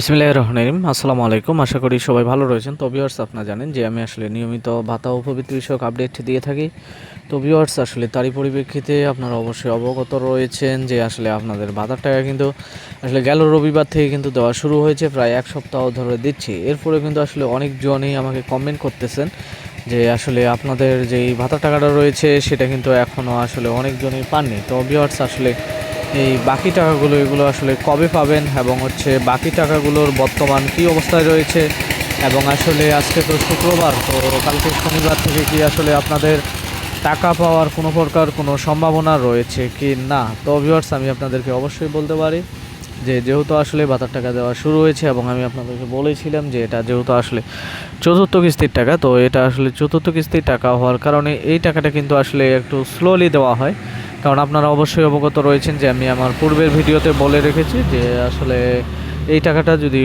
বিসমিল্লাহির রহমানির রহিম। আসসালামু আলাইকুম। আশা করি সবাই ভালো রয়েছেন। তো ভিউয়ার্স, আপনারা জানেন যে আমি আসলে নিয়মিত ভাতা ও উপবৃত্তি বিষয়ক আপডেট দিয়ে থাকি। তো ভিউয়ার্স, আসলে তারই পরিপ্রেক্ষিতে আপনারা অবশ্যই অবগত রয়েছেন যে আসলে আপনাদের ভাতার টাকা কিন্তু আসলে গেল রবিবার থেকে কিন্তু দেওয়া শুরু হয়েছে, প্রায় এক সপ্তাহ ধরে দিচ্ছি। এরপরে কিন্তু আসলে অনেকজনই আমাকে কমেন্ট করতেছেন যে আসলে আপনাদের যেই ভাতার টাকাটা রয়েছে সেটা কিন্তু এখনও আসলে অনেকজনই পাননি। তো ভিউয়ার্স, আসলে এই বাকি টাকাগুলো এগুলো আসলে কবে পাবেন এবং বাকি টাকাগুলোর বর্তমান কী অবস্থায় রয়েছে, এবং আসলে আজকে তো শুক্রবার, তো কালকে শনিবার থেকে কি আসলে আপনাদের টাকা পাওয়ার কোনো প্রকার কোনো সম্ভাবনা রয়েছে কি না। তো ভিউয়ার্স, আমি আপনাদেরকে অবশ্যই বলতে পারি যে যেহেতু আসলে ভাতার টাকা দেওয়া শুরু হয়েছে এবং আমি আপনাদেরকে বলেছিলাম যে এটা যেহেতু আসলে চতুর্থ কিস্তির টাকা, তো এটা আসলে চতুর্থ কিস্তির টাকা হওয়ার কারণে এই টাকাটা কিন্তু আসলে একটু স্লোলি দেওয়া হয়। কারণ আপনারা অবশ্যই অবগত রয়েছেন যে আমি আমার পূর্বের ভিডিওতে বলে রেখেছি যে আসলে এই টাকাটা যদি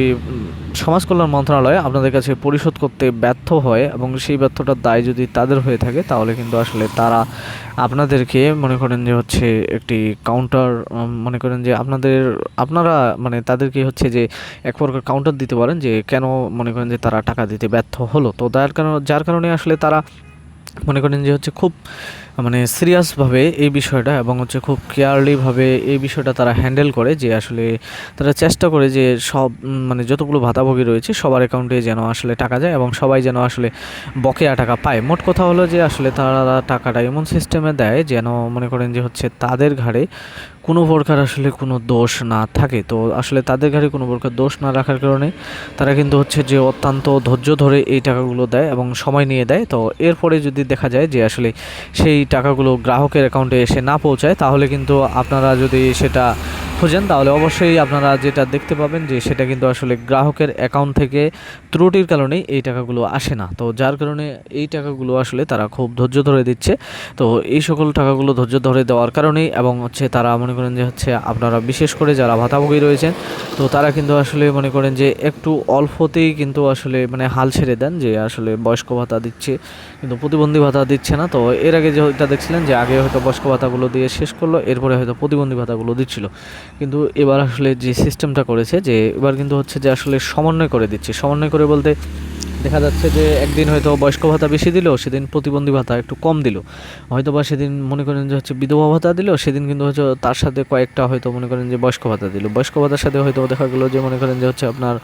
সমাজ কল্যাণ মন্ত্রণালয় আপনাদের কাছে পরিশোধ করতে ব্যর্থ হয় এবং সেই ব্যর্থতার দায় যদি তাদের হয়ে থাকে, তাহলে কিন্তু আসলে তারা আপনাদেরকে মনে করেন যে একটি কাউন্টার, মনে করেন যে আপনারা মানে তাদেরকে যে এক প্রকার কাউন্টার দিতে পারেন যে কেন মনে করেন যে তারা টাকা দিতে ব্যর্থ হলো। তো যার কারণে আসলে তারা মনে করেন যে খুব মানে সিরিয়াসভাবে এই বিষয়টা এবং খুব কেয়ারলিভাবে এই বিষয়টা তারা হ্যান্ডেল করে, যে আসলে তারা চেষ্টা করে যে সব মানে যতগুলো ভাতাভোগী রয়েছে সবার অ্যাকাউন্টে যেন আসলে টাকা যায় এবং সবাই যেন আসলে বকেয়া টাকা পায়। মোট কথা হলো যে আসলে তারা টাকাটা এমন সিস্টেমে দেয় যেন মনে করেন যে তাদের ঘাড়ে কোনো প্রকার আসলে কোনো দোষ না থাকে। তো আসলে তাদের ঘাড়ে কোনো প্রকার দোষ না রাখার কারণে তারা কিন্তু যে অত্যন্ত ধৈর্য ধরে এই টাকাগুলো দেয় এবং সময় নিয়ে দেয়। তো এরপরে যদি দেখা যায় যে আসলে সেই টাকাগুলো গ্রাহকের অ্যাকাউন্টে এসে না পৌঁছায়, তাহলে কিন্তু আপনারা যদি সেটা খোঁজেন তাহলে অবশ্যই আপনারা যেটা দেখতে পাবেন যে সেটা কিন্তু আসলে গ্রাহকের অ্যাকাউন্ট থেকে ত্রুটির কারণেই এই টাকাগুলো আসে না। তো যার কারণে এই টাকাগুলো আসলে তারা খুব ধৈর্য ধরে দিচ্ছে। তো এই সকল টাকাগুলো ধৈর্য ধরে দেওয়ার কারণেই এবং তারা মনে করেন যে আপনারা বিশেষ করে যারা ভাতাভোগী রয়েছেন, তো তারা কিন্তু আসলে মনে করেন যে একটু অল্পতেই কিন্তু আসলে মানে হাল ছেড়ে দেন যে আসলে বয়স্ক ভাতা দিচ্ছে কিন্তু প্রতিবন্ধী ভাতা দিচ্ছে না। তো এর আগে যেটা দেখছিলেন যে আগে হয়তো বয়স্ক ভাতাগুলো দিয়ে শেষ করলো, এরপরে হয়তো প্রতিবন্ধী ভাতাগুলো দিচ্ছিল। কিন্তু এবার আসলে যে সিস্টেমটা করেছে যে এবার কিন্তু যে আসলে সমন্বয় করে দিচ্ছে। সমন্বয় করে বলতে দেখা যাচ্ছে যে একদিন হয়তো বয়স্ক ভাতা বেশি দিল, সেদিন প্রতিবন্ধী ভাতা একটু কম দিল, হয়তো বা সেদিন মনে করেন যে বিধবা ভাতা দিল, সেদিন কিন্তু তার সাথে কয়েকটা হয়তো মনে করেন যে বয়স্ক ভাতা দিল। বয়স্ক ভাতার সাথে হয়তো দেখা গেলো যে মনে করেন যে আপনার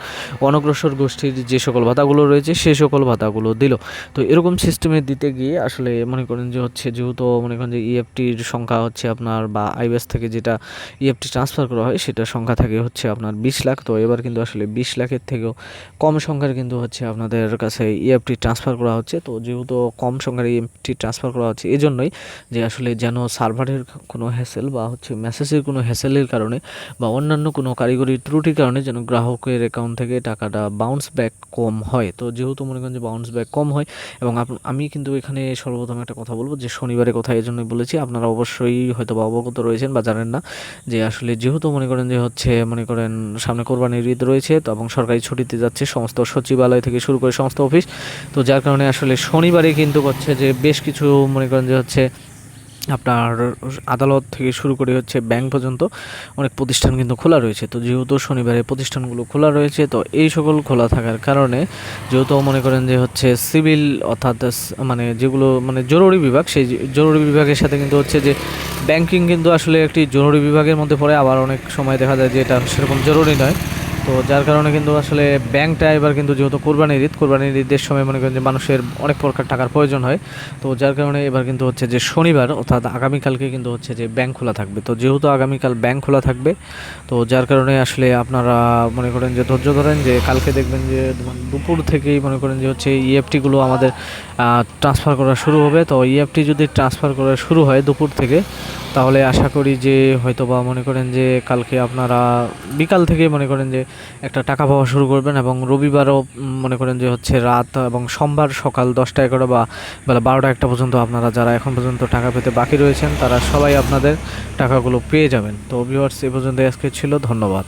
অনগ্রসর গোষ্ঠীর যে সকল ভাতাগুলো রয়েছে সেই সকল ভাতাগুলো দিল। তো এরকম সিস্টেমে দিতে গিয়ে আসলে মনে করেন যে যেহেতু মনে করেন যে ইএফটির সংখ্যা আপনার বা আইবিএস থেকে যেটা ইএফটি ট্রান্সফার করা হয় সেটার সংখ্যা থাকে আপনার 20 লাখ। তো এবার কিন্তু আসলে 20 লাখের থেকেও কম সংখ্যার কিন্তু আপনাদের কাছে ইএফটি ট্রান্সফার করা হচ্ছে। তো যেহেতু কম সংখ্যার ইএফটি ট্রান্সফার করা হচ্ছে এজন্যই যে আসলে যেন সার্ভারের কোনো হ্যাসেল বা মেসেজের কোনো হ্যাসেলের কারণে বা অন্যান্য কোনো কারিগরি ত্রুটির কারণে যেন গ্রাহকের অ্যাকাউন্ট থেকে টাকাটা বাউন্স ব্যাক কম হয়। তো যেহেতু মনে করেন যে বাউন্স ব্যাক কম হয়, এবং আমি কিন্তু এখানে সর্বপ্রথম একটা কথা বলবো যে শনিবারের কথা এই জন্যই বলেছি, আপনারা অবশ্যই হয়তো বা অবগত রয়েছেন বা জানেন না যে আসলে যেহেতু মনে করেন যে মনে করেন সামনে কোরবানির ঈদ রয়েছে, তো এবং সরকারি ছুটিতে যাচ্ছে সমস্ত সচিবালয় থেকে শুরু করে সমস্ত অফিস। তো যার কারণে আসলে শনিবারে কিন্তু যে বেশ কিছু মনে করেন যে আপনার আদালত থেকে শুরু করে ব্যাংক পর্যন্ত অনেক প্রতিষ্ঠান কিন্তু খোলা রয়েছে। তো যেহেতু শনিবারে প্রতিষ্ঠানগুলো খোলা রয়েছে, তো এই সকল খোলা থাকার কারণে যেহেতু মনে করেন যে সিভিল অর্থাৎ মানে যেগুলো মানে জরুরি বিভাগ, সেই জরুরি বিভাগের সাথে কিন্তু যে ব্যাংকিং কিন্তু আসলে একটি জরুরি বিভাগের মধ্যে পড়ে, আবার অনেক সময় দেখা যায় যে এটা সেরকম জরুরি নয়। তো যার কারণে কিন্তু আসলে ব্যাংকটা এবার কিন্তু যেহেতু কোরবানির ঈদের সময় মনে করেন যে মানুষের অনেক প্রকার টাকার প্রয়োজন হয়। তো যার কারণে এবার কিন্তু যে শনিবার অর্থাৎ আগামীকালকে কিন্তু যে ব্যাংক খোলা থাকবে। তো যেহেতু আগামীকাল ব্যাংক খোলা থাকবে, তো যার কারণে আসলে আপনারা মনে করেন যে ধৈর্য ধরেন যে কালকে দেখবেন যে দুপুর থেকেই মনে করেন যে ইএফটিগুলো আমাদের ট্রান্সফার করা শুরু হবে। তো ইএফটি যদি ট্রান্সফার করা শুরু হয় দুপুর থেকে, তাহলে আশা করি যে হয়তো বা মনে করেন যে কালকে আপনারা বিকাল থেকে মনে করেন যে একটা টাকা পাওয়া শুরু করবেন, এবং রবিবারও মনে করেন যে রাত এবং সোমবার সকাল 10টা 11 বা বেলা 12টা 1টা পর্যন্ত আপনারা যারা এখন পর্যন্ত টাকা পেতে বাকি রয়েছেন তারা সবাই আপনাদের টাকাগুলো পেয়ে যাবেন। তো ভিউয়ার্স, এ পর্যন্ত আজকে ছিল। ধন্যবাদ।